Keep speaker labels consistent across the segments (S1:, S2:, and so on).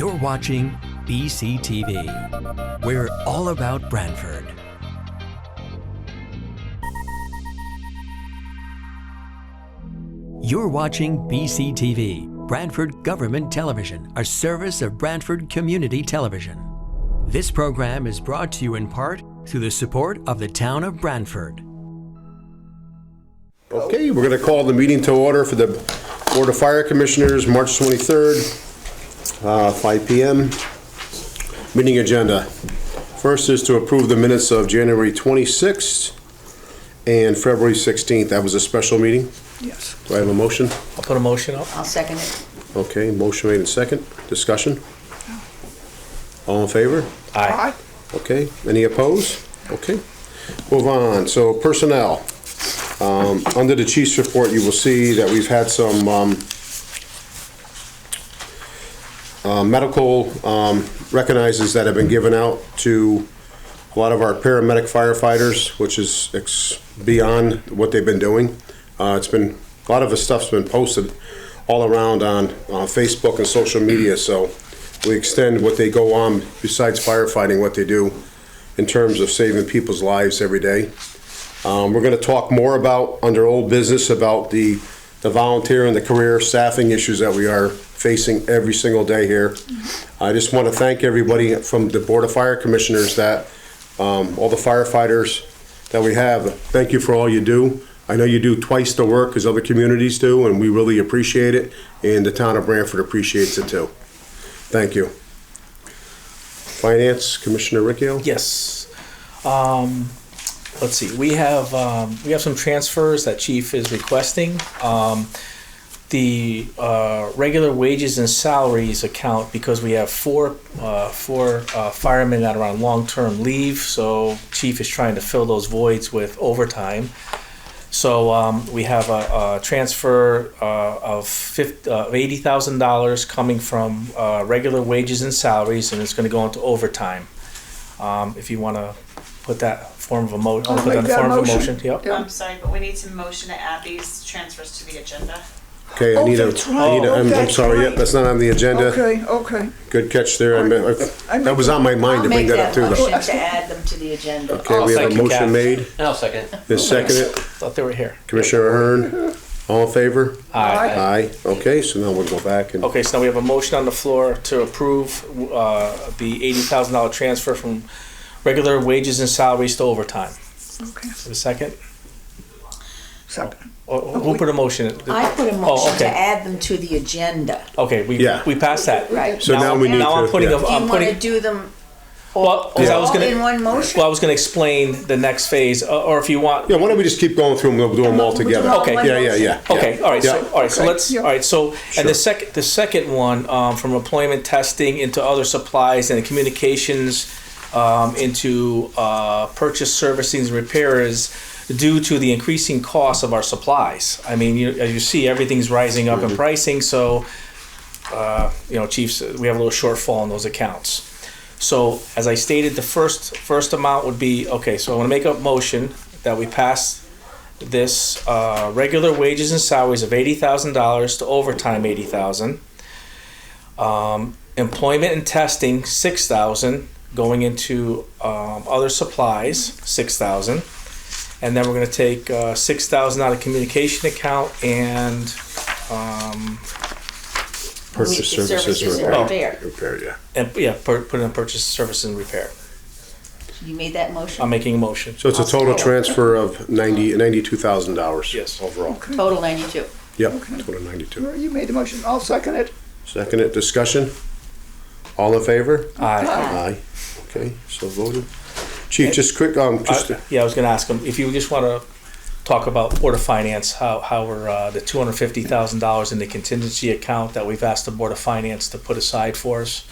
S1: You're watching BCTV. We're all about Branford. You're watching BCTV, Branford Government Television, a service of Branford Community Television. This program is brought to you in part through the support of the town of Branford.
S2: Okay, we're going to call the meeting to order for the Board of Fire Commissioners, March 23rd, 5 p.m. Meeting agenda. First is to approve the minutes of January 26th and February 16th. That was a special meeting.
S3: Yes.
S2: Do I have a motion?
S4: I'll put a motion up.
S5: I'll second it.
S2: Okay, motion made in second. Discussion? All in favor?
S4: Aye.
S2: Okay, any opposed? Okay, move on. So personnel. Under the chief's report, you will see that we've had some medical recognizes that have been given out to a lot of our paramedic firefighters, which is beyond what they've been doing. It's been, a lot of the stuff's been posted all around on Facebook and social media, so we extend what they go on besides firefighting, what they do in terms of saving people's lives every day. We're going to talk more about, under old business, about the volunteer and the career staffing issues that we are facing every single day here. I just want to thank everybody from the Board of Fire Commissioners that, all the firefighters that we have, thank you for all you do. I know you do twice the work as other communities do, and we really appreciate it, and the town of Branford appreciates it too. Thank you. Finance, Commissioner Riccio?
S4: Yes. Let's see. We have some transfers that Chief is requesting. The regular wages and salaries account, because we have four firemen that are on long-term leave, so Chief is trying to fill those voids with overtime. So we have a transfer of $80,000 coming from regular wages and salaries, and it's going to go into overtime. If you want to put that form of a motion,
S3: I'll make that motion.
S4: Yep.
S3: Yeah.
S6: I'm sorry, but we need to motion to add these transfers to the agenda.
S2: Okay,
S3: Oh, that's right.
S2: I'm
S3: That's
S2: sorry,
S3: right.
S2: yep, that's not on the agenda.
S3: Okay.
S2: Good catch there. That was on my mind
S5: I'll
S2: to bring
S5: make
S2: that up
S5: that
S2: too. though.
S5: motion to add them to the agenda.
S2: Okay, we have
S4: Thank
S2: a
S4: you,
S2: motion
S4: Kath.
S2: made.
S7: I'll second.
S2: Is seconded.
S4: Thought they were here.
S2: Commissioner Ahern, all in favor?
S4: Aye.
S2: Aye. Okay, so now we'll go back and,
S4: Okay, so now we have a motion on the floor to approve the $80,000 transfer from regular wages and salaries to overtime.
S3: Okay.
S4: A second?
S3: Second.
S4: Who put a motion?
S5: I put a motion
S4: okay.
S5: to add them to the agenda.
S4: Okay, we passed that.
S5: Right.
S2: so now we need to.
S4: Now I'm putting
S2: yeah.
S4: a,
S5: Do you
S4: I'm
S5: want to
S4: putting,
S5: do them
S4: well, 'cause I was
S5: all
S4: gonna,
S5: in one motion?
S4: well, I was gonna explain the next phase, or if you want.
S2: Yeah, why don't we just keep going through them, we'll do them all together.
S4: Okay.
S2: Yeah.
S4: Okay, all right,
S2: Yeah.
S4: so let's,
S3: Yeah.
S4: all right, so, and the
S2: Sure.
S4: second one, from employment testing into other supplies and communications, into, purchase servicing and repairs due to the increasing cost of our supplies. I mean, as you see, everything's rising up in pricing, so, Chiefs, we have a little shortfall in those accounts. So, as I stated, the first amount would be, okay, so I want to make a motion that we pass this regular wages and salaries of $80,000 to overtime $80,000. Employment and testing $6,000 going into other supplies $6,000, and then we're going to take $6,000 out of communication account and
S2: Purchase services
S5: and
S2: repair.
S5: repair.
S2: Repair,
S4: put in purchase services and repair.
S5: You made that motion?
S4: I'm making a motion.
S2: So it's a total transfer of $92,000.
S4: Yes.
S2: Overall.
S3: Okay.
S5: Total 92.
S2: Yep, total 92.
S3: You made the motion. I'll second it.
S2: Second it, discussion? All in favor?
S4: Aye.
S2: Aye. Okay, so voted. Chief, just quick,
S4: I was going to ask him if you just want to talk about Board of Finance, how we're the $250,000 in the contingency account that we've asked the Board of Finance to put aside for us.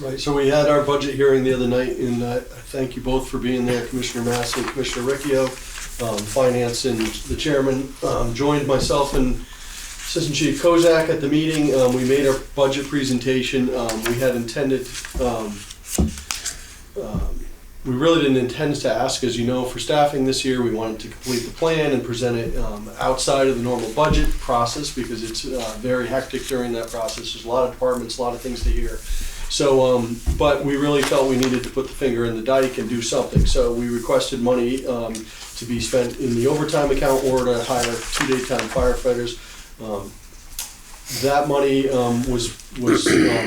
S7: Right, so we had our budget hearing the other night, and I thank you both for being there, Commissioner Massey and Commissioner Riccio. Finance and the chairman joined myself and Assistant Chief Kozak at the meeting. We made our budget presentation. We had intended we really didn't intend to ask, as you know, for staffing this year. We wanted to complete the plan and present it outside of the normal budget process because it's very hectic during that process. There's a lot of departments, a lot of things to hear. So, but we really felt we needed to put the finger in the dike and do something. So we requested money to be spent in the overtime account or to hire 2 daytime firefighters. That money was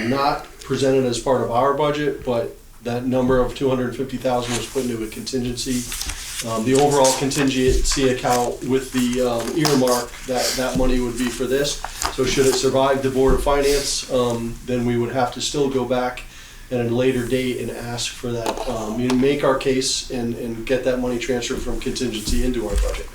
S7: not presented as part of our budget, but that number of $250,000 was put into a contingency. The overall contingency account with the earmark that money would be for this. So should it survive the Board of Finance, then we would have to still go back at a later date and ask for that, make our case and get that money transferred from contingency into our budget.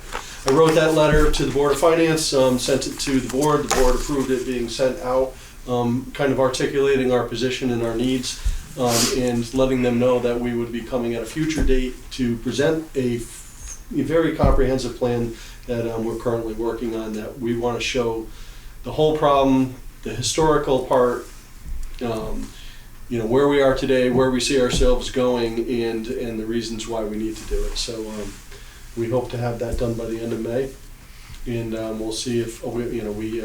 S7: I wrote that letter to the Board of Finance, sent it to the board approved it being sent out, kind of articulating our position and our needs, and letting them know that we would be coming at a future date to present a very comprehensive plan that we're currently working on, that we want to show the whole problem, the historical part, where we are today, where we see ourselves going, and the reasons why we need to do it. So we hope to have that done by the end of May, and we'll see if we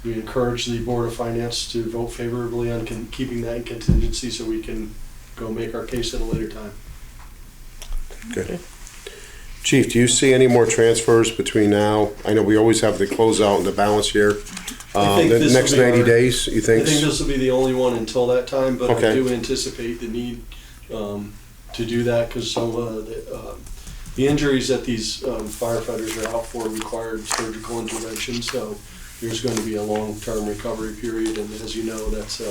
S7: encourage the Board of Finance to vote favorably on keeping that in contingency so we can go make our case at a later time.
S2: Good. Chief, do you see any more transfers between now? I know we always have the closeout and the balance here.
S7: I think
S2: The
S7: this
S2: next
S7: will be
S2: 90
S7: our-
S2: days, you
S7: I
S2: think?
S7: think this will be the only one until that time, but
S2: Okay.
S7: I do anticipate the need to do that because some of the injuries that these firefighters are out for required surgical intervention, so there's going to be a long-term recovery period, and as you know, it's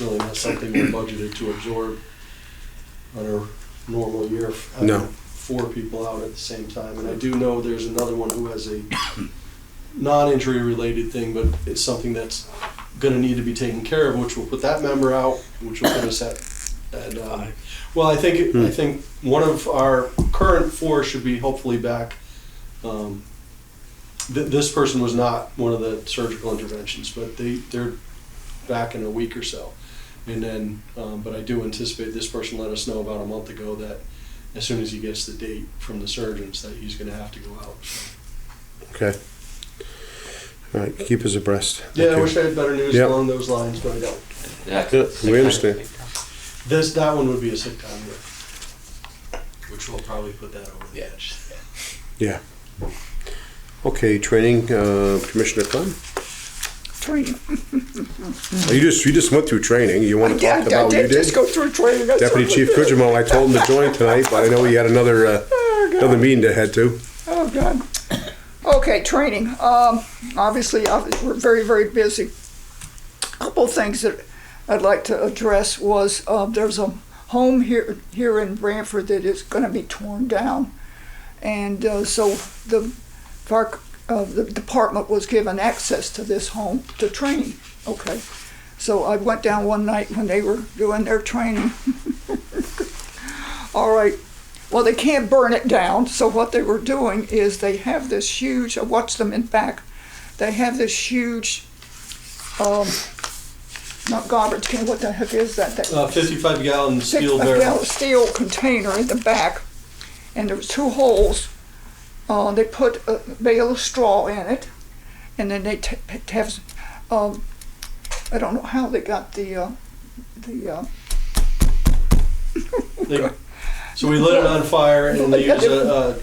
S7: really not something we're budgeted to absorb on a normal year. Having
S2: No.
S7: 4 people out at the same time, and I do know there's another one who has a non-injury related thing, but it's something that's going to need to be taken care of, which will put that member out, which will put us at well, I think one of our current 4 should be hopefully back. This person was not one of the surgical interventions, but they're back in a week or so. And then, but I do anticipate this person let us know about a month ago that as soon as he gets the date from the surgeons that he's going to have to go out. So.
S2: Okay. All right, keep us abreast.
S7: Yeah,
S2: Thank
S7: I
S2: you.
S7: wish I had better news
S2: Yeah.
S7: along those lines, but I don't.
S2: Yeah, we understand.
S7: That one would be a sick time year, which will probably put that over the edge.
S2: Yeah. Okay, training, Commissioner Clem?
S3: Training.
S2: You just went through training. You want to
S3: Yeah,
S2: talk about what you
S3: did just
S2: did?
S3: go through training. I
S2: Deputy
S3: certainly
S2: Chief
S3: did.
S2: Kujimo, I told him to join tonight, but I know he had another meeting to head to.
S3: Oh, God. Okay, training. Obviously, we're very, very busy. A couple of things that I'd like to address was there's a home here in Branford that is going to be torn down. And so the department was given access to this home to training. Okay. So I went down one night when they were doing their training. All right. Well, they can't burn it down, so what they were doing is they have this huge, I watched them in back, they have this huge, not garbage can, what the heck is that?
S7: 55-gallon steel
S3: A
S7: barrel.
S3: steel container in the back, and there was 2 holes. They put a bale of straw in it, and then they have, I don't know how they got
S7: So we lit it on fire and they use a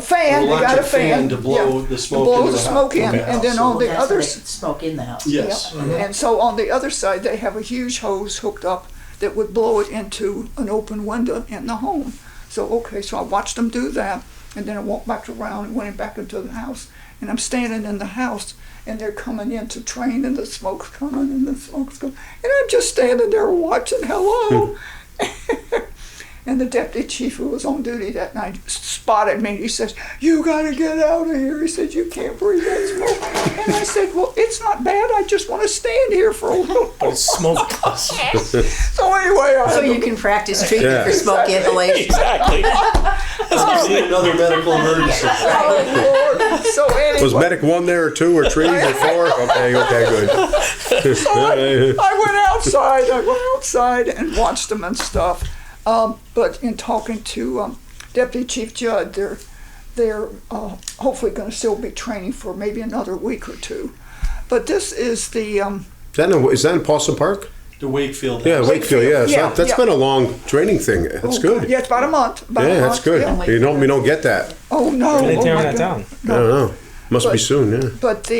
S3: fan. They got a
S7: electric
S3: fan
S7: fan to blow
S3: yeah,
S7: the smoke
S3: to blow
S7: into
S3: the
S7: the
S3: smoke in,
S7: house.
S3: and then on the
S5: That's
S3: other
S5: when they smoke in the house.
S7: Yes.
S3: yeah. And so on the other side, they have a huge hose hooked up that would blow it into an open window in the home. So okay, so I watched them do that, and then I walked back around and went back into the house, and I'm standing in the house, and they're coming in to train, and the smoke's coming, and the smoke's coming, and I'm just standing there watching. Hello. And the deputy chief who was on duty that night spotted me. He says, "You got to get out of here." He said, "You can't breathe that smoke." And I said, "Well, it's not bad. I just want to stand here for a little."
S4: But it's smoke.
S3: So anyway,
S5: So you can practice treatment
S2: Yeah.
S5: for smoke inhalation.
S4: Exactly.
S7: Another medical emergency.
S3: Oh, Lord. So anyway,
S2: Was medic 1 there, or 2, or 3, or 4? Okay, good.
S3: so I went outside and watched them and stuff. But in talking to Deputy Chief Judd, they're hopefully going to still be training for maybe another week or 2. But this is the
S2: Is that in Paulson Park?
S7: The Wakefield.
S2: Yeah,
S7: house.
S2: Wakefield, yeah. So
S3: Yeah,
S2: that's
S3: yeah.
S2: been a long training thing. That's
S3: Oh,
S2: good.
S3: Yeah, it's about a month. About a
S2: Yeah,
S3: month,
S2: that's good.
S3: yeah.
S2: We don't get that.
S3: Oh, no.
S4: When they
S3: oh,
S4: tearing
S3: my
S4: that
S3: God.
S4: down?
S2: I don't know. Must be
S3: But-
S2: soon, yeah.
S3: But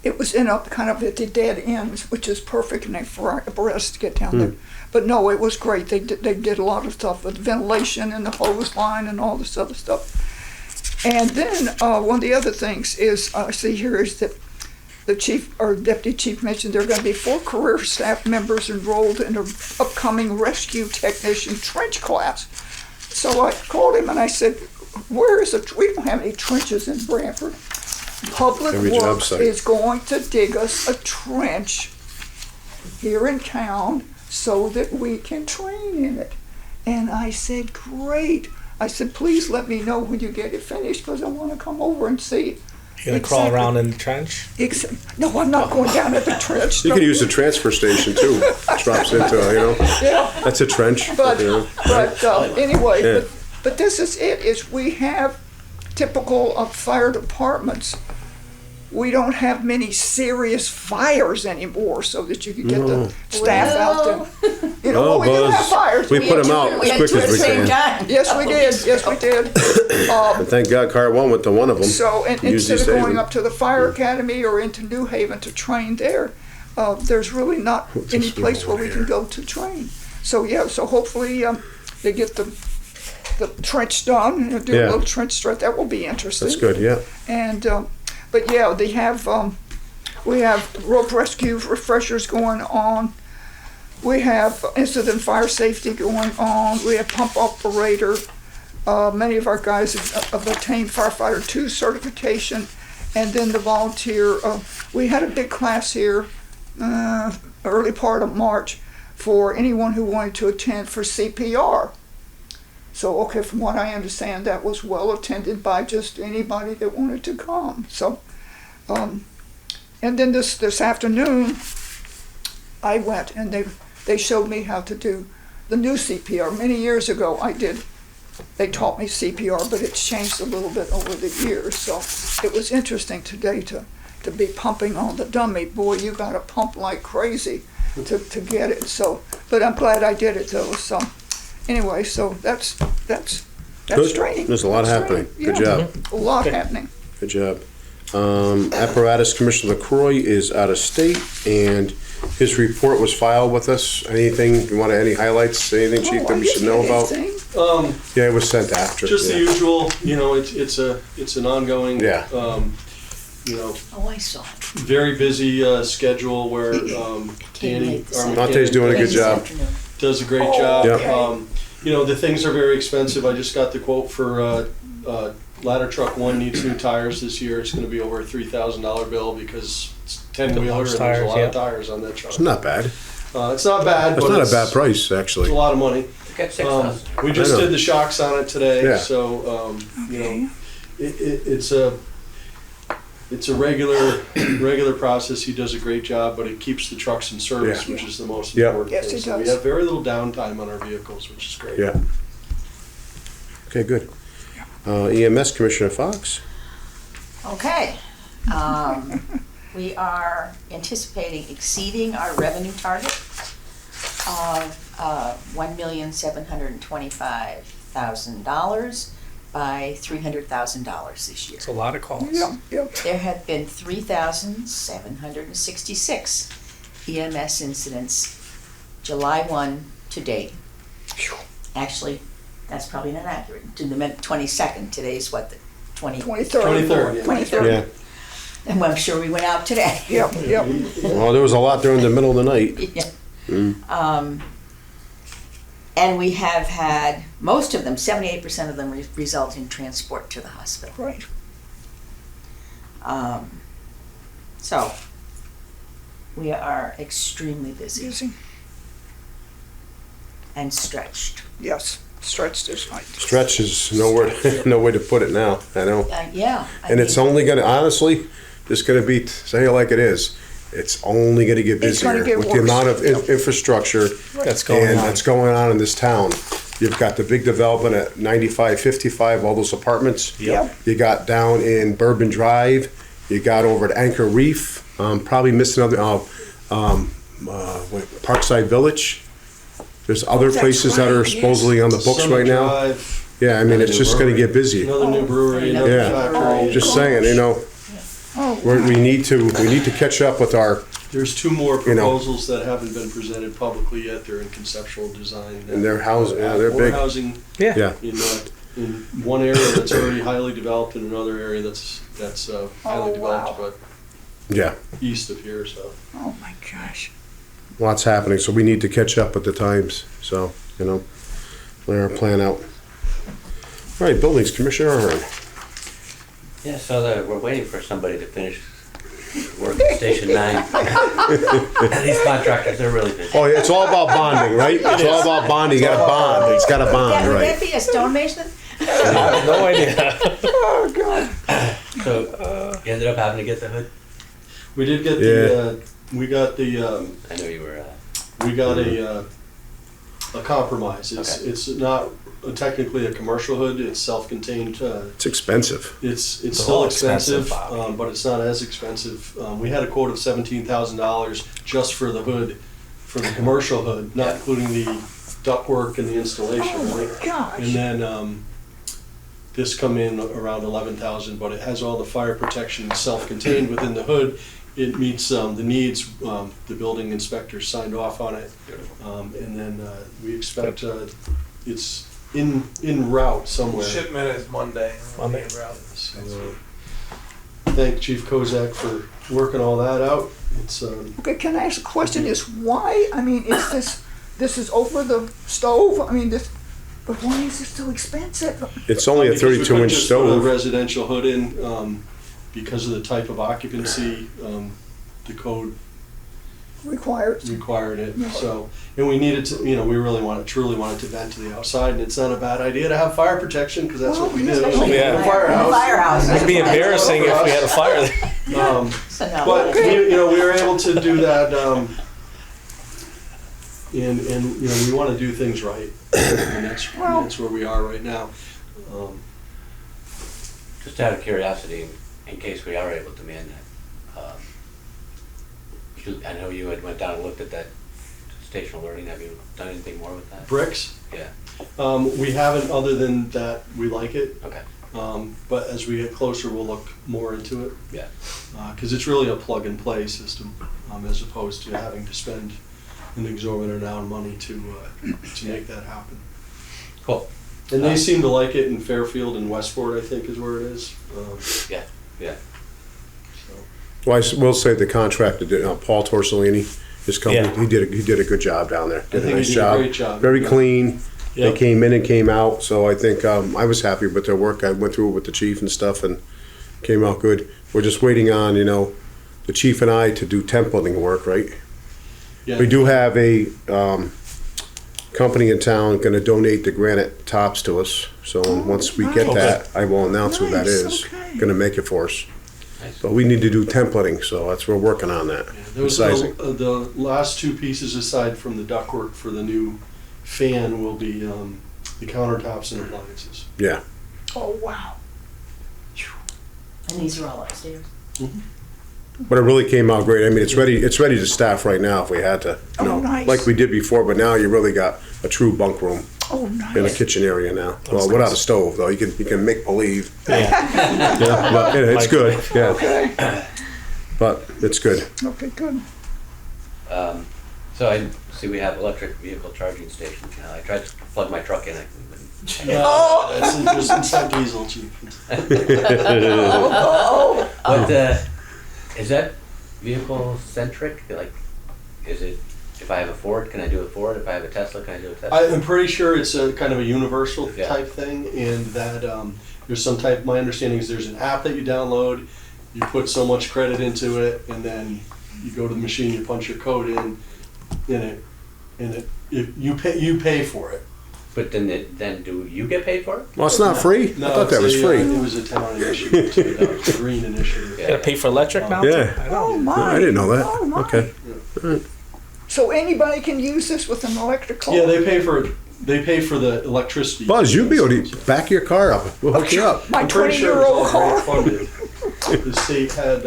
S3: it was in up kind of at the dead ends, which is perfect, and for us to get down there. But no, it was great. They did a lot of stuff with ventilation and the hose line and all this other stuff. And then one of the other things is I see here is that the chief or deputy chief mentioned there are going to be 4 career staff members enrolled in an upcoming rescue technician trench class. So I called him and I said, "Where is it? We don't have any trenches in Branford. Public
S2: Every job
S3: Works
S2: site.
S3: is going to dig us a trench here in town so that we can train in it." And I said, "Great." I said, "Please let me know when you get it finished because I want to come over and see."
S4: You're gonna crawl
S3: Exactly.
S4: around in the trench?
S3: No, I'm not going down at the trench.
S2: You could use the transfer station too. Drops into,
S3: Yeah,
S2: that's a trench.
S3: but,
S2: you know.
S3: anyway,
S2: Yeah.
S3: but this is it, is we have typical of fire departments. We don't have many serious fires anymore so that you can get the staff out there. You know,
S2: Oh,
S3: we do have
S2: Buzz.
S3: fires.
S2: We put them out
S5: We
S2: as
S5: had
S2: quick
S5: two at
S2: as
S5: the
S2: we
S5: same
S2: can.
S5: time.
S3: Yes, we did. Yes, we did.
S2: And thank God Car One went to one of them.
S3: So, and
S2: Usually
S3: instead of
S2: save
S3: going
S2: them.
S3: up to the fire academy or into New Haven to train there, there's really not
S2: What's
S3: any
S2: this
S3: place where
S2: over
S3: we can
S2: here?
S3: go to train. So yeah, so hopefully they get the trench done, do
S2: Yeah.
S3: a little trench stretch. That will be interesting.
S2: That's good, yeah.
S3: And but yeah, they have we have rope rescue refreshers going on. We have incident fire safety going on. We have pump operator. Many of our guys have obtained firefighter 2 certification, and then the volunteer. We had a big class here early part of March for anyone who wanted to attend for CPR. So, okay, from what I understand, that was well attended by just anybody that wanted to come. So, and then this afternoon, I went and they showed me how to do the new CPR. Many years ago, they taught me CPR, but it's changed a little bit over the years. So it was interesting today to be pumping on the dummy. Boy, you got to pump like crazy to get it. So, but I'm glad I did it though. So anyway, so that's
S2: Good.
S3: training.
S2: There's a lot
S3: That's
S2: happening.
S3: training.
S2: Good
S3: Yeah.
S2: job.
S3: A lot
S4: Okay.
S3: happening.
S2: Good job. Apparatus Commissioner LaCroix is out of state, and his report was filed with us. Anything, you want any highlights, anything, Chief, that
S3: I
S2: we should know
S3: didn't
S2: about?
S3: get anything.
S2: Yeah, it was sent after.
S7: Just
S2: yeah.
S7: the usual, it's an ongoing,
S2: Yeah.
S5: Oh, I saw it.
S7: very busy Schedule where Danny, our
S2: Monte's
S7: mechanic,
S2: doing a good
S5: This
S2: job.
S5: afternoon.
S7: does a great
S3: Oh,
S7: job.
S3: okay.
S7: The things are very expensive. I just got the quote for ladder truck 1 needs new tires this year. It's going to be over a $3,000 bill because it's 10-wheeler and there's a
S4: tires,
S7: lot
S4: yeah.
S7: of tires on that truck.
S2: It's not bad.
S7: It's not bad,
S2: It's
S7: but
S2: not a bad price, actually.
S7: It's a lot of money.
S5: Got 6,000.
S7: We just
S2: I know.
S7: did the shocks on it today,
S2: Yeah.
S7: so
S3: Okay.
S7: it's a regular process. He does a great job, but it keeps the trucks in service,
S2: Yeah.
S7: which is the most
S2: Yeah.
S7: important
S3: Yes,
S7: thing.
S3: it
S7: So we
S3: does.
S7: have very little downtime on our vehicles, which is great.
S2: Yeah. Okay, good. EMS Commissioner Fox?
S5: Okay. We are anticipating exceeding our revenue target of $1,725,000 by $300,000 this year.
S4: It's a lot of calls.
S3: Yeah, yeah.
S5: There have been 3,766 EMS incidents July 1 to date. Actually, that's probably not accurate. To the 22nd, today's what, the
S3: 23rd.
S7: 23rd, yeah.
S5: 23rd.
S2: Yeah.
S5: And I'm sure we went out today.
S3: Yep, yep.
S2: Well, there was a lot during the middle of the night.
S5: Yeah. And we have had, most of them, 78% of them result in transport to the hospital.
S3: Right.
S5: So, we are extremely busy
S3: Using,
S5: and stretched.
S3: yes, stretched this night.
S2: Stretch is no way to put it now, I know.
S5: Yeah. I
S2: And it's
S5: mean,
S2: only gonna, honestly, just gonna be, say it like it is, it's only gonna get
S3: It's gonna
S2: busier
S3: get
S2: with the
S3: worse.
S2: amount of infrastructure
S4: That's going
S2: and
S4: on.
S2: that's going on in this town. You've got the big development at 95, 55, all those apartments.
S3: Yep.
S2: You got down in Bourbon Drive, you got over at Anchor Reef, probably missing other, Parkside Village. There's other
S3: that's
S2: places that are
S3: right, yes.
S2: supposedly on the books
S7: Summit
S2: right now.
S7: Drive,
S2: Yeah, I mean, it's just gonna get busy.
S7: another new brewery, another
S2: Yeah.
S7: factory.
S2: Just saying, you know,
S3: Oh,
S2: we need to catch up with our,
S7: There's two more
S2: You know.
S7: proposals that haven't been presented publicly yet. They're in conceptual design.
S2: and their housing, yeah, they're
S7: More
S2: big.
S7: housing
S2: Yeah,
S7: in one area that's already highly developed, and another area that's highly developed,
S3: wow.
S7: but
S2: yeah.
S7: east of here, so.
S3: oh my gosh.
S2: Lots happening, so we need to catch up with the times, so, you know, lay our plan out. All right, buildings, Commissioner Ahern.
S8: Yeah, so we're waiting for somebody to finish work at Station 9. These contractors, they're really busy.
S2: Oh, yeah, it's all about bonding, right? It's all about bonding, you gotta bond, it's gotta
S5: Yeah,
S2: bond,
S5: would
S2: right?
S5: that be a stonemason?
S4: I have no idea.
S3: Oh, God.
S8: So you ended up having to get the hood?
S7: We did get
S2: Yeah.
S7: we got
S8: I know you were,
S7: a compromise.
S8: Okay.
S7: It's not technically a commercial hood, it's self-contained,
S2: It's expensive.
S7: it's
S4: It's
S7: still
S4: all
S7: expensive,
S4: expensive, Bobby.
S7: but it's not as expensive. We had a quote of $17,000 just for the hood, for the commercial hood, not including the ductwork and the installation.
S3: Oh, my
S7: right?
S3: gosh.
S7: And then, this come in around 11,000, but it has all the fire protection self-contained within the hood. It meets, the needs, the building inspector signed off on it. And then, we expect, it's in route somewhere.
S9: Shipment is Monday.
S4: Monday.
S7: So, thank Chief Kozak for working all that out. It's,
S3: Okay, can I ask a question? Is why, I mean, is this is over the stove? I mean, but why is it so expensive?
S2: It's only a
S7: because we couldn't
S2: 32-inch
S7: just put a
S2: stove.
S7: residential hood in, because of the type of occupancy, the code
S3: Required.
S7: required it, so, and we needed to, we really truly wanted to vent to the outside, and it's not a bad idea to have fire protection, because that's what we
S3: Well,
S7: did.
S3: yes, that's
S4: Yeah.
S7: The firehouse.
S5: Firehouse.
S4: It'd be embarrassing if we had a fire there.
S5: So no.
S7: But, we were able to do that, and, we want to do things right, and that's where we are right now.
S8: just out of curiosity, in case we are able to man that. I know you had went down and looked at that station alerting. Have you done anything more with that?
S7: Bricks,
S8: Yeah,
S7: we haven't, other than that, we like it.
S8: okay,
S7: But as we get closer, we'll look more into it,
S8: yeah.
S7: because it's really a plug-and-play system, as opposed to having to spend an exorbitant amount of money to make that happen.
S8: Cool.
S7: And they seem to like it in Fairfield and Westport, I think is where it is.
S8: Yeah.
S7: So.
S2: Well, I will say the contractor, Paul Torsolini, his company,
S4: Yeah.
S2: he did a good job down there. Did a
S7: think
S2: nice
S7: he did a
S2: job.
S7: great job.
S2: Very clean. They
S4: Yep.
S2: came in and came out, so I think, I was happy with their work. I went through it with the chief and stuff and came out good. We're just waiting on, the chief and I to do templating work, right?
S7: Yeah.
S2: We do have a, company in town gonna donate the granite tops to us, so once we get
S3: nice.
S2: that, I will announce who that
S3: Nice,
S2: is.
S3: okay.
S2: Gonna make it for us.
S8: Nice.
S2: But we need to do templating, so that's, we're working on that.
S7: Those
S2: Sizing.
S7: the last two pieces aside from the ductwork for the new fan will be the countertops and appliances.
S2: Yeah.
S3: Oh, wow.
S5: And these are all upstairs.
S2: But it really came out great. I mean, it's ready to staff right now if we had to,
S3: Oh, nice.
S2: like we did before, but now you really got a true bunk room
S3: Oh,
S2: in a
S3: nice.
S2: kitchen area now. Well, without a stove though, you can make believe.
S4: Yeah.
S2: Yeah, but it's good, yeah,
S3: Okay,
S2: but it's good.
S3: okay, good.
S8: So I see we have electric vehicle charging stations now. I tried to plug my truck in. I couldn't.
S7: That's interesting. It's not diesel, chief.
S8: What is that vehicle centric? Like, is it? If I have a Ford, can I do a Ford? If I have a Tesla, can I do a Tesla?
S7: I'm pretty sure it's a kind of a universal
S8: Yeah.
S7: type thing, and that there's some type. My understanding is there's an app that you download, you put so much credit into it, and then you go to the machine, you punch your code in it. If you pay for it.
S8: But then do you get paid for it?
S2: Well, it's not free? I thought that was
S7: it
S2: free.
S7: was a town initiative, too. That was a green initiative.
S8: Yeah.
S4: Gotta pay for electric now?
S2: Yeah.
S4: I know.
S3: Oh, my.
S2: I didn't know that.
S3: Oh, my.
S2: Okay.
S3: So anybody can use this with an electric car?
S7: Yeah, they pay for the electricity.
S2: Buzz, you'll be able to back your car up. We'll hook you up.
S3: My
S7: I'm pretty sure it was
S3: 20-year-old
S7: all
S3: car?
S7: grant funded. The state had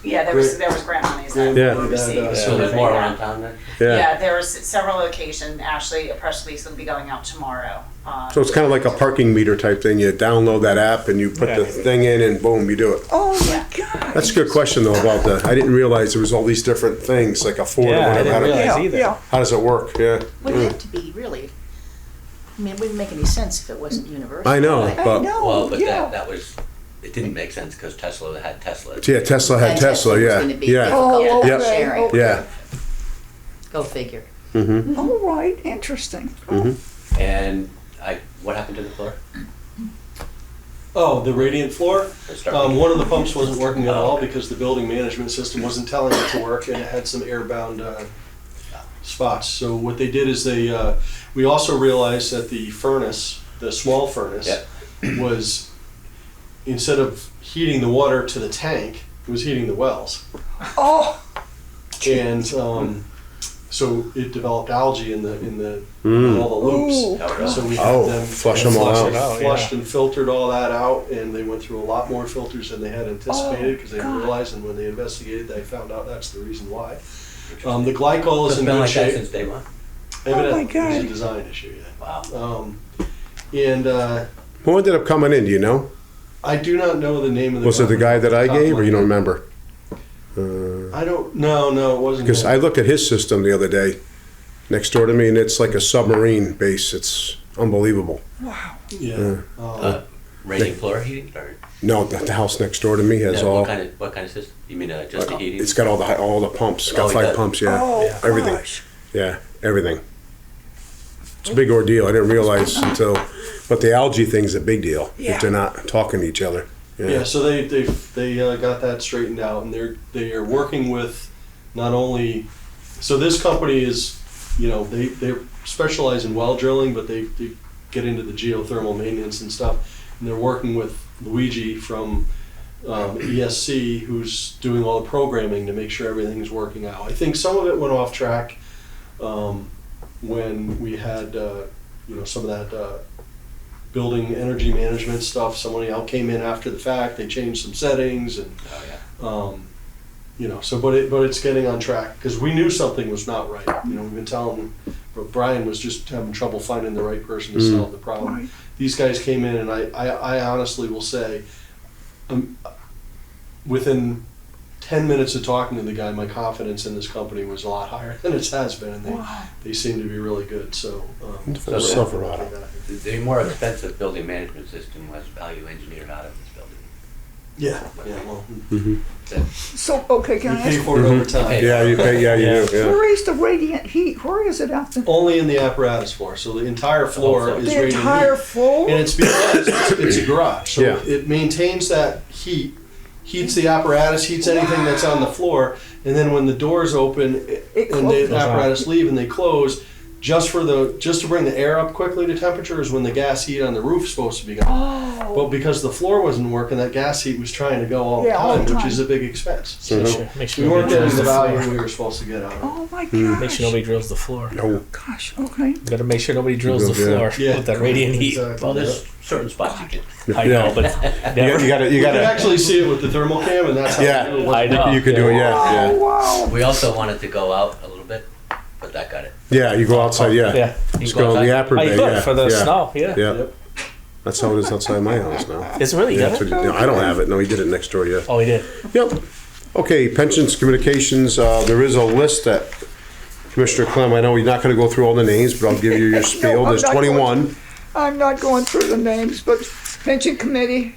S6: Yeah, there was grant monies that
S2: Yeah.
S6: were received.
S7: So
S8: So there's
S6: They
S8: more
S6: had-
S8: around town then?
S6: Yeah, there was several locations. Actually, a press release will be going out tomorrow.
S2: So it's kind of like a parking meter type thing. You download that app and you put the thing in and boom, you do it.
S3: Oh my God.
S2: That's a good question though about the, I didn't realize there was all these different things, like a Ford or
S4: Yeah, I
S2: whatever.
S4: didn't
S2: How to-
S4: realize
S3: Yeah,
S4: either.
S3: yeah.
S2: How does it work? Yeah.
S5: Would have to be really, I mean, it wouldn't make any sense if it wasn't universal.
S2: I know,
S3: I
S2: but,
S3: know,
S8: Well, but
S3: yeah.
S8: that was, it didn't make sense because Tesla had Tesla.
S2: yeah, Tesla had
S5: And
S2: Tesla,
S5: was
S2: yeah,
S5: gonna be
S2: yeah,
S3: Oh,
S5: difficult
S2: Yep.
S3: okay,
S5: sharing.
S3: okay.
S2: yeah.
S5: Go figure.
S3: All right, interesting.
S8: And what happened to the floor?
S7: Oh, the radiant floor?
S8: It started-
S7: One of the pumps wasn't working at all because the building management system wasn't telling it to work, and it had some airbound spots. So what they did is we also realized that the furnace, the small furnace, was, instead of heating the water to the tank, it was heating the wells.
S3: Oh,
S7: And so it developed algae in all the loops.
S3: ooh.
S8: Oh, really?
S7: So we
S2: Oh,
S7: had them
S2: flush them all
S7: flushed
S2: out.
S7: Flushed and filtered all that out, and they went through a lot more filters than they had anticipated because they didn't realize, and when they investigated, they found out that's the reason why. The glycol is
S8: It's
S7: in
S8: been
S7: good
S8: like that
S7: shape.
S8: since day one?
S7: Evidently,
S3: Oh, my
S7: it's a
S3: God.
S7: design issue, yeah.
S8: Wow.
S7: And
S2: Who ended up coming in, do you know?
S7: I do not know the name of the.
S2: Was it the guy that I gave, or you don't remember?
S7: I don't. No, it wasn't.
S2: Because
S7: him.
S2: I looked at his system the other day, next door to me, and it's like a submarine base. It's unbelievable.
S7: Yeah.
S8: Radiant floor heating or?
S2: No, the house next door to me has
S8: Yeah,
S2: all.
S8: what kind of system? You mean just the heating?
S2: It's got all the pumps. It's got
S8: Oh,
S2: 5
S8: yeah.
S2: pumps. Yeah,
S3: Oh,
S2: everything.
S3: gosh.
S2: Yeah, everything. It's a big ordeal. I didn't realize until, but the algae thing's a big deal
S3: Yeah.
S2: if they're not talking to each other.
S7: Yeah, so they got that straightened out, and they are working with not only. So this company is, they specialize in well drilling, but they get into the geothermal maintenance and stuff, and they're working with Luigi from ESC, who's doing all the programming to make sure everything's working out. I think some of it went off track when we had some of that. Building energy management stuff. Somebody else came in after the fact. They changed some settings, and so but it's getting on track because we knew something was not right. We've been telling, but Brian was just having trouble finding the right person to solve the problem.
S3: Right.
S7: These guys came in, and I honestly will say, within 10 minutes of talking to the guy, my confidence in this company was a lot higher than it has been, and they seem to be really good. So,
S2: So Silverado.
S8: The more expensive building management system was value engineered out of this building.
S7: Yeah. Well,
S3: So, okay,
S7: you
S3: can I
S7: pay
S3: ask,
S7: for it over time.
S2: Yeah, you pay. Yeah, you do. Yeah.
S3: where is the radiant heat? Where is it out there?
S7: Only in the apparatus floor, so the entire floor is
S3: The
S7: radiant
S3: entire
S7: heat.
S3: floor?
S7: And it's because it's a garage, so
S2: Yeah.
S7: it maintains that heat, heats the apparatus, heats anything that's on the floor, and then when the doors open
S3: It
S7: and the
S3: closes.
S7: apparatus leave and they close, just to bring the air up quickly to temperature is when the gas heat on the roof is supposed to be going.
S3: Oh,
S7: But because the floor wasn't working, that gas heat was trying to go all
S3: Yeah, all
S7: the
S3: the
S7: time, which
S3: time.
S7: is a big expense. So
S4: Make sure
S7: we weren't
S4: nobody
S7: getting
S4: drills
S7: the
S4: the
S7: value
S4: floor.
S7: we were supposed to get out of it.
S3: oh my
S4: Make
S3: gosh.
S4: sure nobody drills the floor.
S2: Oh,
S3: Gosh, okay.
S4: Gotta make sure nobody drills the
S2: Yeah.
S4: floor
S7: Yeah.
S4: with that radiant heat.
S7: Exactly.
S8: Well, there's certain spots you can.
S4: I know, but never.
S2: you gotta.
S7: You can actually see it with the thermal cam, and that's how
S2: Yeah.
S7: you do it.
S4: I know.
S2: You could do it. Yeah,
S3: Oh,
S2: yeah,
S3: wow.
S8: We also wanted to go out a little bit, but that got it.
S2: yeah. You go outside. Yeah,
S4: Yeah.
S2: Let's go in the upper
S4: Oh,
S2: bay.
S4: you could
S2: Yeah,
S4: for the
S2: yeah.
S4: snow. Yeah.
S2: Yeah,
S7: Yep.
S2: that's how it is outside my house now.
S4: It's really
S2: Yeah,
S4: good.
S2: that's what I don't have it. No, he did it next door. Yeah.
S4: Oh, he did.
S2: Yep. Okay, pensions, communications, there is a list that Commissioner Clem, I know you're not gonna go through all the names, but I'll give you your spiel.
S3: I'm
S2: There's
S3: not going
S2: 21.
S3: I'm not going through the names, but pension committee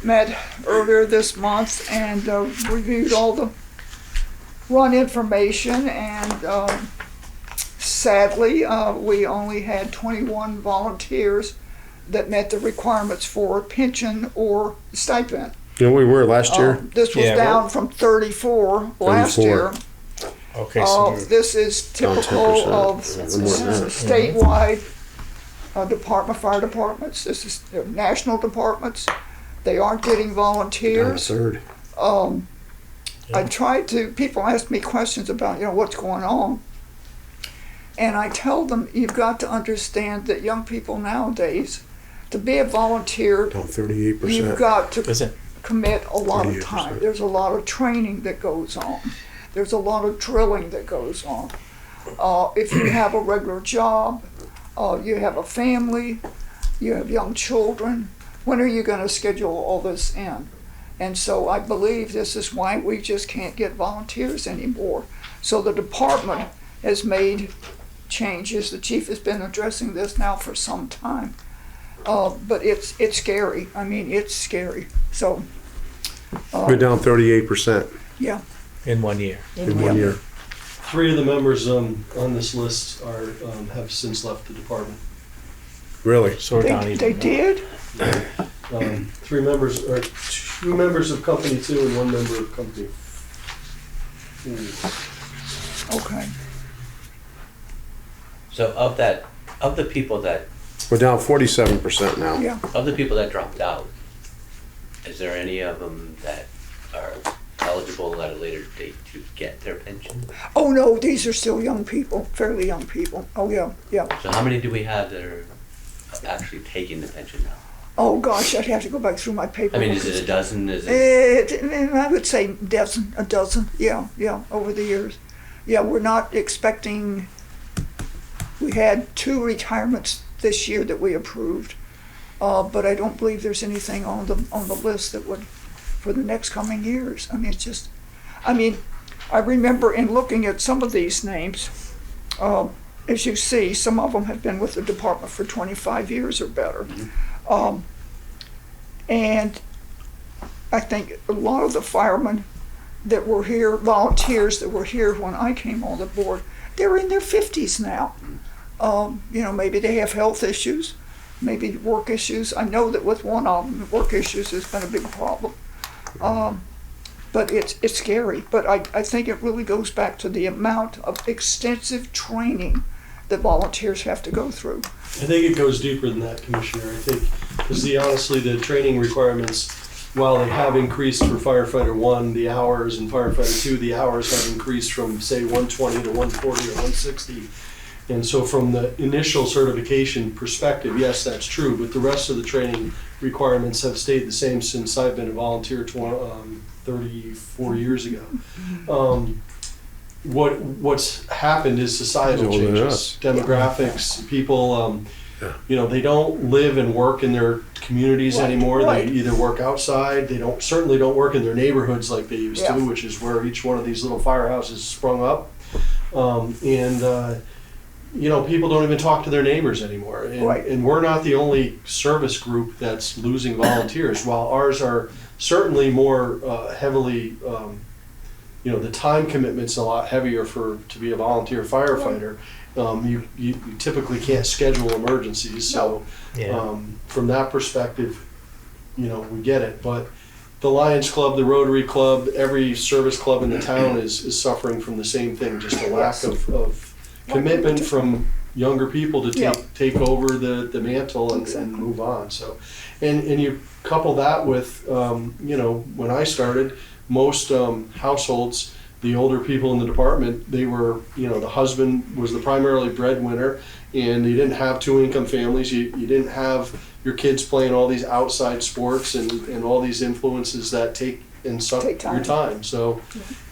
S3: met earlier this month and reviewed all the run information, and sadly, we only had 21 volunteers that met the requirements for pension or stipend.
S2: You know where we were last year?
S3: This was
S4: Yeah,
S3: down from 34 last
S2: 34.
S3: year.
S4: Okay, so we're-
S3: This is
S2: Down
S3: typical
S2: 10%.
S3: of
S2: Yeah, more than that.
S3: statewide fire departments. This is national departments. They aren't getting
S2: Down a
S3: volunteers.
S2: third.
S3: I tried to, people ask me questions about, what's going on. And I tell them, you've got to understand that young people nowadays, to be a volunteer,
S2: Down
S3: you've
S2: 38%.
S3: got to
S4: is it?
S3: commit a lot of
S2: 38%.
S3: time. There's a lot of training that goes on. There's a lot of drilling that goes on. If you have a regular job, you have a family, you have young children, when are you going to schedule all this in? And so I believe this is why we just can't get volunteers anymore. So the department has made changes. The chief has been addressing this now for some time. But it's scary. I mean, it's scary. So,
S2: We're down 38%
S3: yeah.
S4: In 1 year.
S2: in 1 year.
S7: 3 of the members on this list are have since left the department.
S2: Really?
S4: So we're down
S3: They
S4: even.
S3: did?
S7: 3 members, or 2 members of company 2 and 1 member of company 4.
S3: Okay.
S8: So of the people that
S2: We're down 47% now.
S3: Yeah.
S8: Of the people that dropped out, is there any of them that are eligible at a later date to get their pension?
S3: Oh, no, these are still young people, fairly young people. Oh, yeah, yeah.
S8: So how many do we have that are actually taking the pension now?
S3: Oh, gosh, I'd have to go back through my
S8: I
S3: paperwork.
S8: mean, is it a dozen? Is it?
S3: I would say a dozen, yeah, over the years. Yeah, we're not expecting, we had 2 retirements this year that we approved, but I don't believe there's anything on the list that would, for the next coming years. I mean, it's just, I remember in looking at some of these names, as you see, some of them have been with the department for 25 years or better. And I think a lot of the firemen that were here, volunteers that were here when I came on the board, they're in their 50s now. Maybe they have health issues, maybe work issues. I know that with one of them, work issues has been a big problem. But it's scary. But I think it really goes back to the amount of extensive training that volunteers have to go through.
S7: I think it goes deeper than that, Commissioner. I think, because honestly, the training requirements, while they have increased for firefighter 1, the hours, and firefighter 2, the hours have increased from, say, 120 to 140 or 160. And so from the initial certification perspective, yes, that's true, but the rest of the training requirements have stayed the same since I've been a volunteer 34 years ago. What's happened is societal
S2: He's older than
S7: changes,
S2: us.
S7: demographics, people, they don't live and work in their communities
S3: Right,
S7: anymore.
S3: right.
S7: They either work outside, they certainly don't work in their neighborhoods like they used
S3: Yeah.
S7: to, which is where each one of these little firehouses sprung up. People don't even talk to their neighbors anymore.
S3: Right.
S7: And we're not the only service group that's losing volunteers. While ours are certainly more heavily, the time commitment's a lot heavier to be a volunteer firefighter. You typically can't schedule emergencies. So
S4: Yeah.
S7: from that perspective, we get it. But the Lions Club, the Rotary Club, every service club in the town is suffering from the same thing, just a lack of commitment from younger people to take over the mantle and move on. So, and you couple that with, when I started, most households, the older people in the department, they were, the husband was the primarily breadwinner, and you didn't have 2-income families. You didn't have your kids playing all these outside sports and all these influences that take your time. So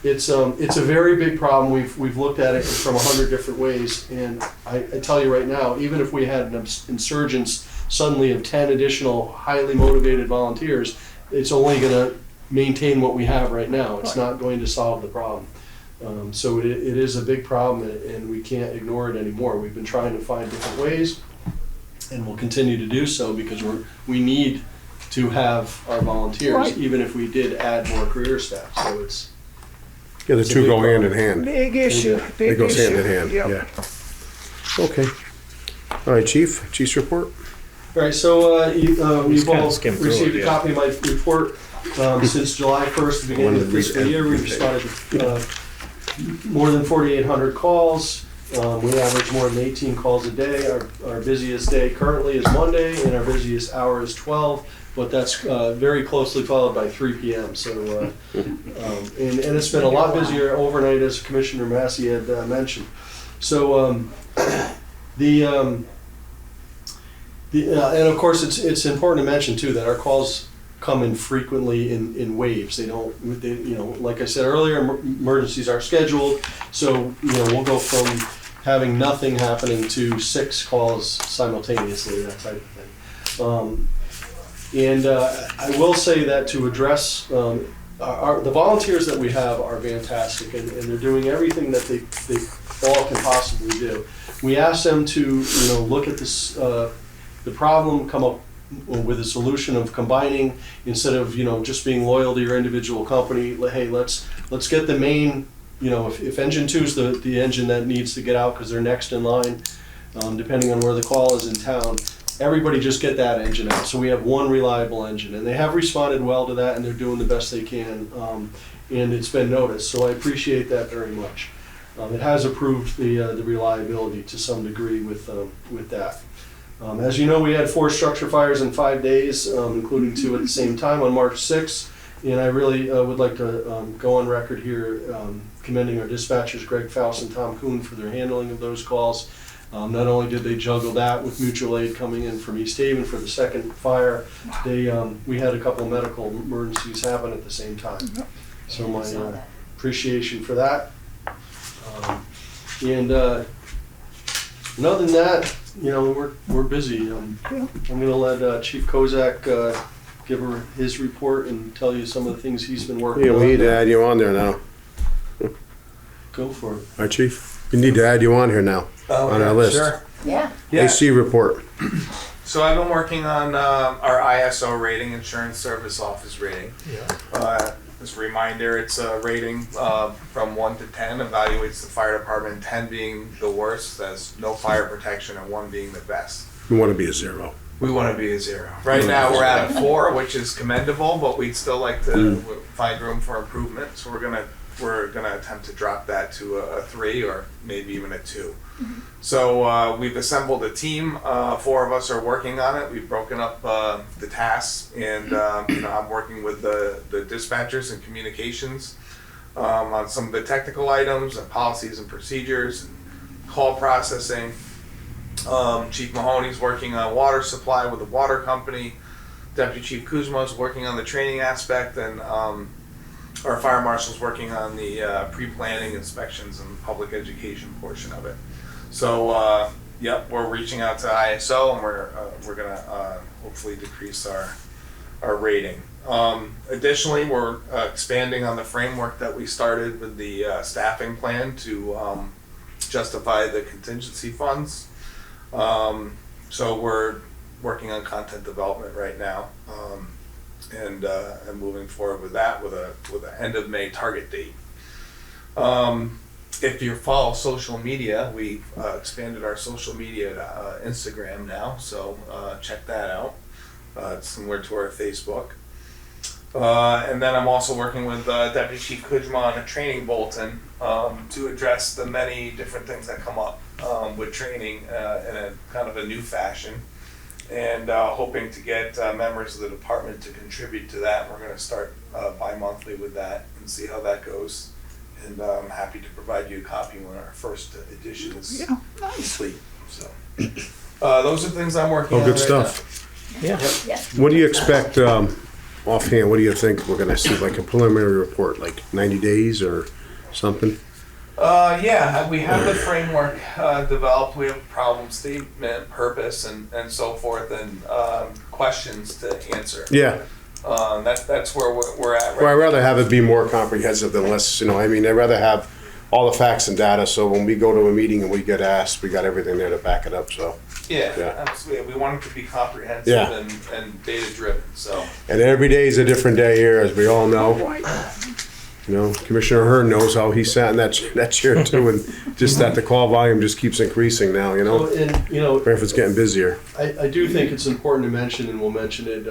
S7: it's a very big problem. We've looked at it from 100 different ways, and I tell you right now, even if we had an insurgence suddenly of 10 additional highly motivated volunteers, it's only going to maintain what we have right now. It's not going to solve the problem. So it is a big problem, and we can't ignore it anymore. We've been trying to find different ways, and we'll continue to do so because we need to have our volunteers,
S3: Right.
S7: even if we did add more career staff. So it's
S2: Yeah, the
S7: It's a
S2: two
S7: big
S2: go hand in
S7: problem.
S2: hand.
S3: Big issue, big
S2: It goes hand
S3: issue.
S2: in hand,
S3: Yep.
S2: yeah. Okay. All right, Chief's report?
S7: all right. So you've
S4: kinda
S7: all
S4: skimmed through
S7: received
S4: it,
S7: a
S4: yeah.
S7: copy of my report. Since July 1st, the beginning of the fiscal year, we've responded to more than 4,800 calls. We average more than 18 calls a day. Our busiest day currently is Monday, and our busiest hour is 12. But that's very closely followed by 3 p.m. So, and it's been a lot busier overnight, as Commissioner Massey had mentioned. So, and of course, it's important to mention too that our calls come in frequently in waves. They don't, you know, like I said earlier, emergencies are scheduled, so, you know, we'll go from having nothing happening to 6 calls simultaneously, that type of thing. I will say that to address, the volunteers that we have are fantastic, and they're doing everything that they all can possibly do. We ask them to, you know, look at this, the problem, come up with a solution of combining, instead of, you know, just being loyal to your individual company. Hey, let's get the main, you know, if engine 2 is the engine that needs to get out because they're next in line, depending on where the call is in town, everybody just get that engine out. So we have one reliable engine, and they have responded well to that, and they're doing the best they can, and it's been noticed. So I appreciate that very much. It has improved the reliability to some degree with that. As you know, we had 4 structure fires in 5 days, including 2 at the same time on March 6th. And I really would like to go on record here commending our dispatchers, Greg Faust and Tom Kuhn, for their handling of those calls. Not only did they juggle that with mutual aid coming in from East Haven for the second fire, we had a couple of medical emergencies happen at the same time. So my appreciation for that. And other than that, you know, we're busy. I'm going to let Chief Kozak give her his report and tell you some of the things he's been working on.
S2: Yeah, we need to add you on there now.
S7: Go for it.
S2: All right, Chief. We need to add you on here now, on our list.
S9: Sure.
S5: Yeah.
S2: AC report.
S9: So I've been working on our ISO rating, Insurance Service Office rating. As a reminder, it's a rating from 1 to 10, evaluates the fire department, 10 being the worst, as no fire protection, and 1 being the best.
S2: We want to be a 0.
S9: We want to be a 0. Right now we're at a 4, which is commendable, but we'd still like to find room for improvement. So we're gonna attempt to drop that to a 3 or maybe even a 2. So we've assembled a team. 4 of us are working on it. We've broken up the tasks, and you know, I'm working with the dispatchers and communications on some of the technical items and policies and procedures, and call processing. Chief Mahoney's working on water supply with the water company. Deputy Chief Kuzma's working on the training aspect, and our fire marshal's working on the pre-planning inspections and public education portion of it. So, yep, we're reaching out to ISO, and we're gonna hopefully decrease our rating. Additionally, we're expanding on the framework that we started with the staffing plan to justify the contingency funds. So we're working on content development right now, and moving forward with that with an end of May target date. If you follow social media, we've expanded our social media to Instagram now, so check that out. It's similar to our Facebook. And then I'm also working with Deputy Chief Kuzma on a training bulletin to address the many different things that come up with training in a kind of a new fashion, and hoping to get members of the department to contribute to that. We're going to start bi-monthly with that and see how that goes. And I'm happy to provide you a copy when our first edition is complete. So those are things I'm working on.
S2: Good
S9: right
S2: stuff.
S4: Yeah.
S2: What do you expect, offhand, what do you think we're going to see, like a preliminary report, like 90 days or something?
S9: Yeah, we have the framework developed. We have a problem statement, purpose, and so forth, and questions to answer.
S2: Yeah.
S9: That's where we're at right
S2: Well, I'd rather have it be more comprehensive than less, you know, I mean, I'd rather have all the facts and data, so when we go to a meeting and we get asked, we got everything there to back it up, so.
S9: Yeah, absolutely. We want it to be comprehensive
S2: Yeah.
S9: and data-driven, so.
S2: And every day is a different day here, as we all know. You know, Commissioner Hearn knows how he sat in that chair too, and just that the call volume just keeps increasing now, you know?
S7: And, you know,
S2: Branford's getting busier.
S7: I do think it's important to mention, and we'll mention it,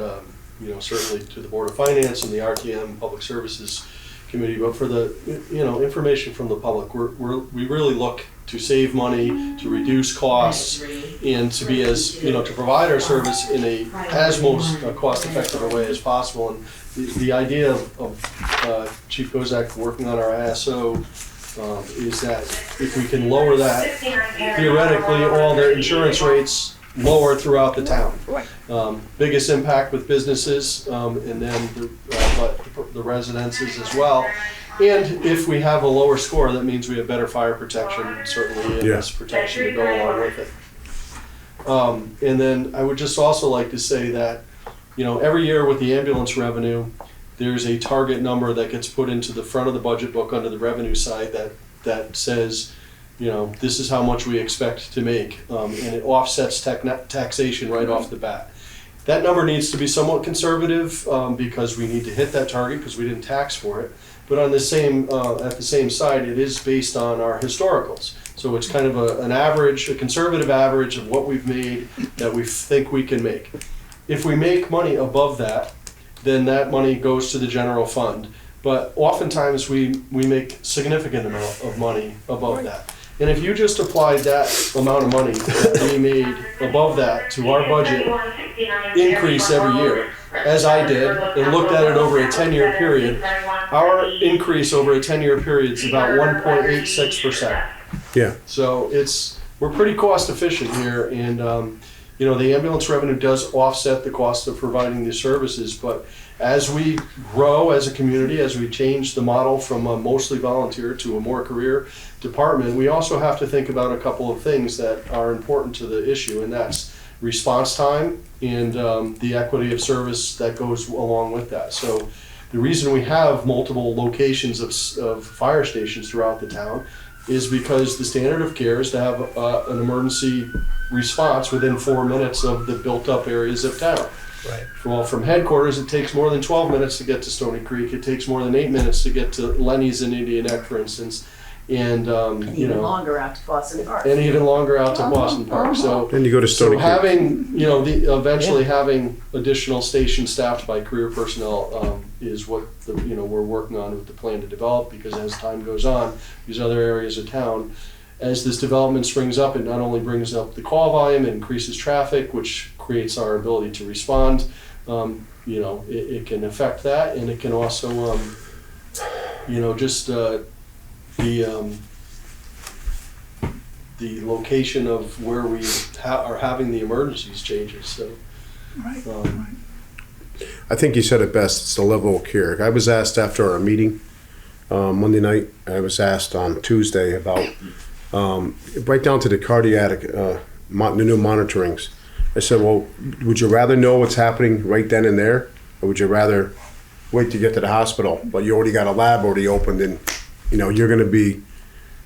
S7: you know, certainly to the Board of Finance and the RTM Public Services Committee, but for the, you know, information from the public, we really look to save money, to reduce costs, and to be as, you know, to provide our service in a as most cost-effective a way as possible. And the idea of Chief Kozak working on our ISO is that if we can lower that, theoretically, all the insurance rates lower throughout the town.
S3: Right.
S7: Biggest impact with businesses, and then the residences as well. And if we have a lower score, that means we have better fire protection, and certainly EMS protection to go along with it. And then I would just also like to say that, every year with the ambulance revenue, there's a target number that gets put into the front of the budget book under the revenue side that says, this is how much we expect to make, and it offsets taxation right off the bat. That number needs to be somewhat conservative because we need to hit that target because we didn't tax for it. But on the same at the same side, it is based on our historicals. So it's kind of an average, a conservative average of what we've made that we think we can make. If we make money above that, then that money goes to the general fund. But oftentimes we make significant amount of money above that. And if you just applied that amount of money that we made above that to our budget increase every year, as I did, and looked at it over a 10-year period, our increase over a 10-year period is about 1.86%.
S2: Yeah.
S7: So we're pretty cost efficient here, and the ambulance revenue does offset the cost of providing these services, but as we grow as a community, as we change the model from a mostly volunteer to a more career department, we also have to think about a couple of things that are important to the issue, and that's response time and the equity of service that goes along with that. So the reason we have multiple locations of fire stations throughout the town is because the standard of care is to have an emergency response within 4 minutes of the built-up areas of town.
S4: Right.
S7: Well, from headquarters, it takes more than 12 minutes to get to Stony Creek. It takes more than 8 minutes to get to Lenny's in Indian Neck, for instance, and
S5: even longer out to Boston Park.
S7: and even longer out to Boston Park. So
S2: Then you go to Stony
S7: so
S2: Creek.
S7: having eventually having additional stations staffed by career personnel is what we're working on with the plan to develop, because as time goes on, these other areas of town, as this development springs up, it not only brings up the call volume, it increases traffic, which creates our ability to respond. It can affect that, and it can also, the location of where we are having the emergencies changes. So,
S3: Right.
S2: I think you said it best. It's the level of care. I was asked after our meeting Monday night. I was asked on Tuesday about right down to the cardiac the new monitorings. I said, well, would you rather know what's happening right then and there, or would you rather wait to get to the hospital? But you already got a lab already opened, and you're going to be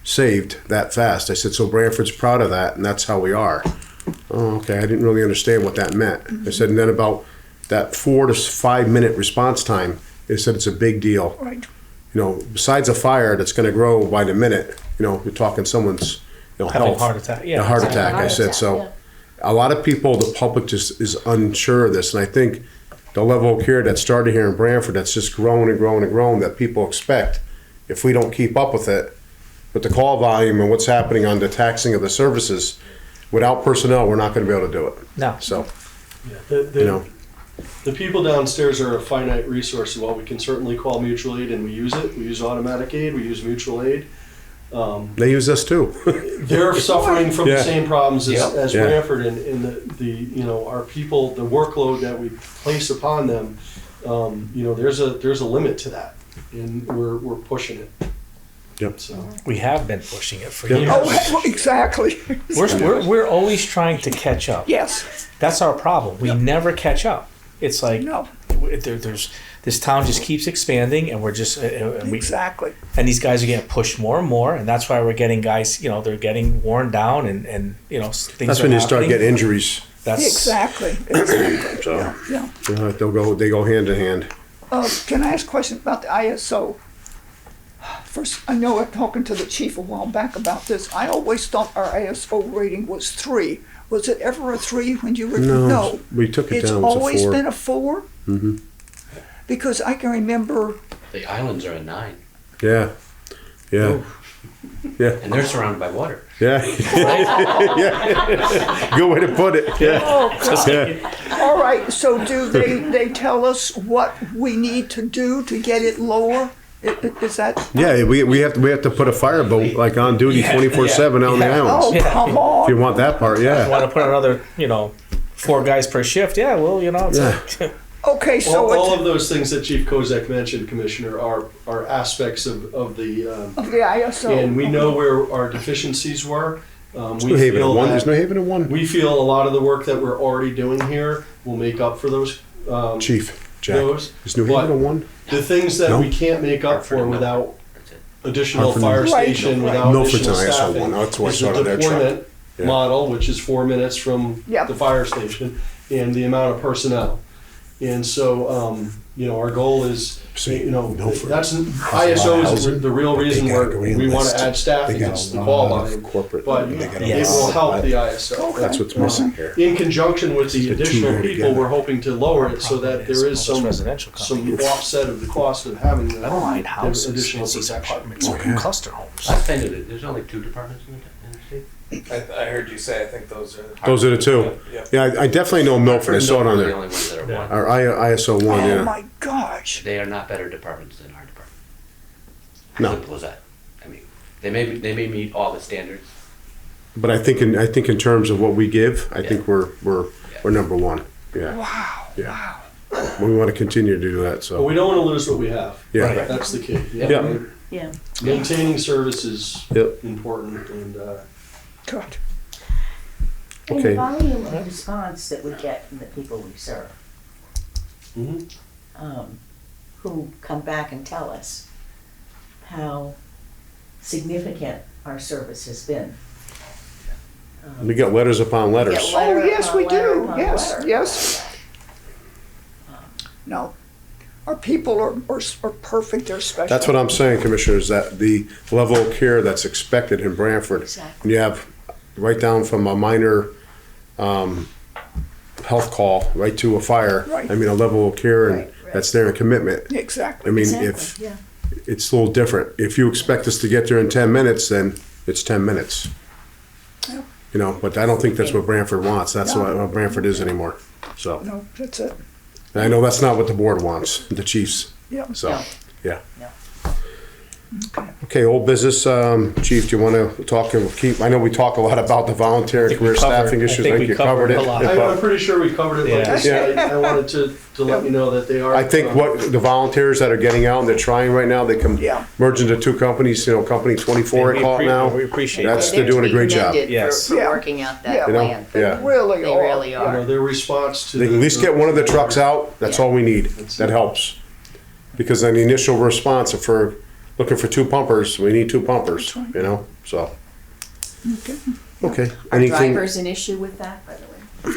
S2: saved that fast. I said, so Branford's proud of that, and that's how we are. Oh, okay. I didn't really understand what that meant. I said, and then about that 4 to 5 minute response time, they said it's a big deal.
S3: Right.
S2: Besides a fire that's going to grow by the minute, you're talking someone's
S4: Having
S2: health.
S4: a heart attack. Yeah.
S2: A heart
S5: Having a
S2: attack.
S5: heart
S2: I said,
S5: attack,
S2: so
S5: yeah.
S2: a lot of people, the public just is unsure of this, and I think the level of care that started here in Branford, that's just grown and grown and grown, that people expect, if we don't keep up with it, with the call volume and what's happening on the taxing of the services, without personnel, we're not going to be able to do it.
S4: No.
S2: So,
S7: the people downstairs are a finite resource. While we can certainly call mutual aid, and we use it, we use automatic aid, we use mutual aid.
S2: they use us too.
S7: They're suffering from the
S2: Yeah.
S7: same problems as
S2: Yeah.
S7: Branford, and our people, the workload that we place upon them. There's a limit to that, and we're pushing it.
S2: Yep.
S7: So
S4: We have been pushing it for
S2: Yeah.
S4: years.
S3: Oh, exactly.
S4: We're always trying to catch up.
S3: Yes.
S4: That's our problem. We never catch up. It's like
S3: No.
S4: there's this town just keeps expanding, and we're just
S3: Exactly.
S4: and these guys are getting pushed more and more, and that's why we're getting guys. They're getting worn down, and things.
S2: That's
S4: are
S2: when you start
S4: happening.
S2: getting injuries.
S4: That's
S3: Exactly.
S2: So
S3: Yeah.
S2: they go hand in hand.
S3: Can I ask a question about the ISO? First, I know I'm talking to the chief a while back about this. I always thought our ISO rating was 3. Was it ever a 3 when you were?
S2: No, we took it
S3: It's
S2: down. It's a
S3: always
S2: 4.
S3: been a 4?
S2: Mhm.
S3: Because I can remember,
S8: The islands are a 9,
S2: Yeah. Yeah. Yeah.
S8: and they're surrounded by water.
S2: Yeah. Yeah. Good way to put it. Yeah. Yeah.
S3: all right, so do they tell us what we need to do to get it lower? Is that?
S2: Yeah, we have to put a fireboat like on duty 24/7 out on the
S4: Yeah.
S3: Oh,
S2: islands.
S3: come on.
S2: If you want that part, yeah.
S4: Want to put another, 4 guys per shift? Yeah, well, it's
S2: Yeah.
S3: Okay, so
S7: All
S3: it's
S7: of those things that Chief Kozak mentioned, Commissioner, are aspects of the,
S3: of the ISO.
S7: and we know where our deficiencies were.
S2: There's New Haven in one. There's New Haven in one.
S7: We feel a lot of the work that we're already doing here will make up for those.
S2: Chief, Jack.
S7: Those.
S2: Is New Haven
S7: But
S2: in one?
S7: the things that
S2: No?
S7: we can't make up
S8: Hartford
S7: for
S8: and
S7: without
S8: That's it.
S7: additional
S2: Hartford
S7: fire
S2: and-
S7: station,
S3: Right,
S7: without
S2: Milford's
S7: additional
S2: an ISO
S7: staffing,
S2: one. That's why I
S7: is
S2: saw
S7: the
S2: it on their truck.
S7: deployment
S2: Yeah.
S7: model, which is 4 minutes from
S3: Yep.
S7: the fire station, and the amount of personnel. And so, our goal is,
S2: Milford.
S7: that's ISO is
S2: housing.
S7: the real reason
S2: They gotta
S7: where
S2: go in
S7: we want
S2: list.
S7: to add staffing,
S2: They got
S7: it's
S2: a
S7: the
S2: lot
S7: call
S2: of
S7: volume.
S2: corporate.
S7: But
S2: They got a
S7: it
S4: lot
S7: will
S2: of-
S7: help the ISO.
S2: That's what's missing here.
S7: In conjunction with the
S2: The two
S7: additional
S2: go
S7: people,
S2: together.
S7: we're hoping to lower it so that there is some
S4: residential companies.
S7: offset of the cost of having
S4: I don't mind
S7: the
S4: houses.
S7: additional
S4: It's these
S7: protection.
S4: apartments,
S2: Oh, yeah.
S4: cluster homes.
S8: Last I knew that there's only 2 departments in the state.
S9: I heard you say, I think those are.
S2: Those are the two.
S9: Yeah.
S2: Yeah, I definitely know Milford. I saw it on
S8: They're the
S2: there.
S8: only ones that are one.
S2: Our ISO one,
S3: Oh
S2: yeah.
S3: my gosh.
S8: They are not better departments than our department.
S2: No.
S8: Simple as that. I mean, they may meet all the standards.
S2: But I think in terms of what we give, I think we're number one. Yeah.
S3: Wow.
S2: Yeah. We want to continue to do that.
S7: But
S2: So
S7: we don't want to lose what we have.
S2: yeah.
S7: That's the key.
S2: Yeah.
S5: Yeah.
S7: Maintaining service is
S2: Yep.
S7: important, and
S3: Good.
S5: And
S2: Okay.
S5: the volume of response that we get from the people we serve,
S7: mhm.
S5: who come back and tell us how significant our service has been.
S2: We get letters upon letters.
S5: Get letter
S3: Oh, yes,
S5: upon
S3: we
S5: letter
S3: do.
S5: upon
S3: Yes,
S5: letter.
S3: yes. No, our people are perfect, they're special.
S2: That's what I'm saying, Commissioners, that the level of care that's expected in Branford,
S5: Exactly.
S2: when you have right down from a minor health call right to a fire,
S3: Right.
S2: I mean, a level of care and
S5: Right, right.
S2: that's their commitment.
S3: Exactly.
S2: I mean,
S5: Exactly,
S2: if
S5: yeah.
S2: it's a little different. If you expect us to get there in 10 minutes, then it's 10 minutes.
S3: Yeah.
S2: But I don't think that's what Branford wants. That's
S3: No.
S2: what Branford is anymore. So,
S3: No, that's it.
S2: and I know that's not what the board wants, the chiefs.
S3: Yeah.
S2: So,
S5: No.
S2: yeah.
S5: No.
S2: Okay, old business, Chief, do you want to talk, I know we talk a lot about the volunteer
S4: think we
S2: career
S4: covered-
S2: staffing
S4: I
S2: issues.
S4: think
S2: I
S4: we
S2: think you
S4: covered
S2: covered it.
S4: a lot.
S7: I'm pretty sure we covered it. Like I
S4: Yeah.
S7: said, I wanted to let you know that they are.
S2: I think what the volunteers that are getting out and they're trying right now, they can
S3: Yeah.
S2: merge into 2 companies, Company 24 I call it now.
S4: We appreciate
S2: That's-
S4: that.
S2: they're doing a great job.
S4: Yes.
S5: For
S3: Yeah.
S5: working out
S3: Yeah.
S5: that
S3: You
S2: know,
S5: plan.
S2: yeah.
S3: Really
S5: They
S3: are.
S5: really are.
S7: Their response to
S2: They can at least get one of the trucks out, that's
S5: Yeah.
S2: all we need. That helps. Because on the initial response, if we're looking for 2 pumpers, we need 2 pumpers, so. Okay,
S5: Are
S2: anything?
S5: drivers an issue with that, by the way?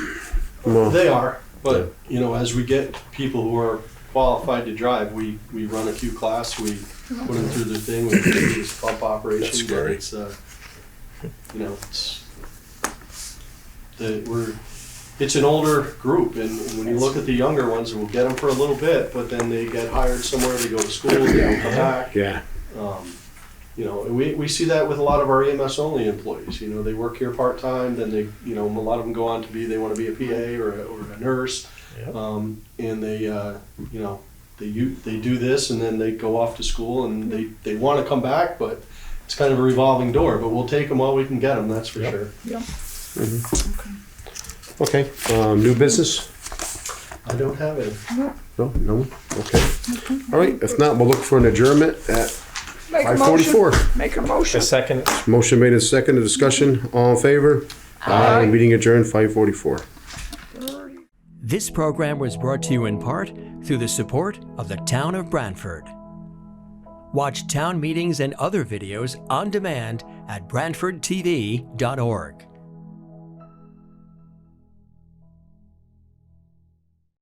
S2: Well,
S7: They are, but as we get people who are qualified to drive, we run a Q class, we put them through the thing, we do this pump operation.
S2: That's
S7: but
S2: scary.
S7: It's, it's an older group, and when you look at the younger ones, we'll get them for a little bit, but then they get hired somewhere, they go to school, they don't come back.
S2: Yeah,
S7: We see that with a lot of our EMS only employees. They work here part time, then they, a lot of them go on to they want to be a PA or a nurse,
S4: Yep.
S7: and they, they do this, and then they go off to school, and they want to come back, but it's kind of a revolving door. But we'll take them while we can get them. That's for sure.
S3: Yeah.
S2: okay, new business?
S7: I don't have it.
S2: No, okay. All right, if not, we'll look for an adjournment at
S3: Make a motion.
S2: 5:44.
S3: Make a motion.
S4: The second,
S2: Motion made and seconded, discussion, all in favor? Aye. Meeting adjourned, 5:44.
S1: This program was brought to you in part through the support of the Town of Branford. Watch town meetings and other videos on demand at BranfordTV.org.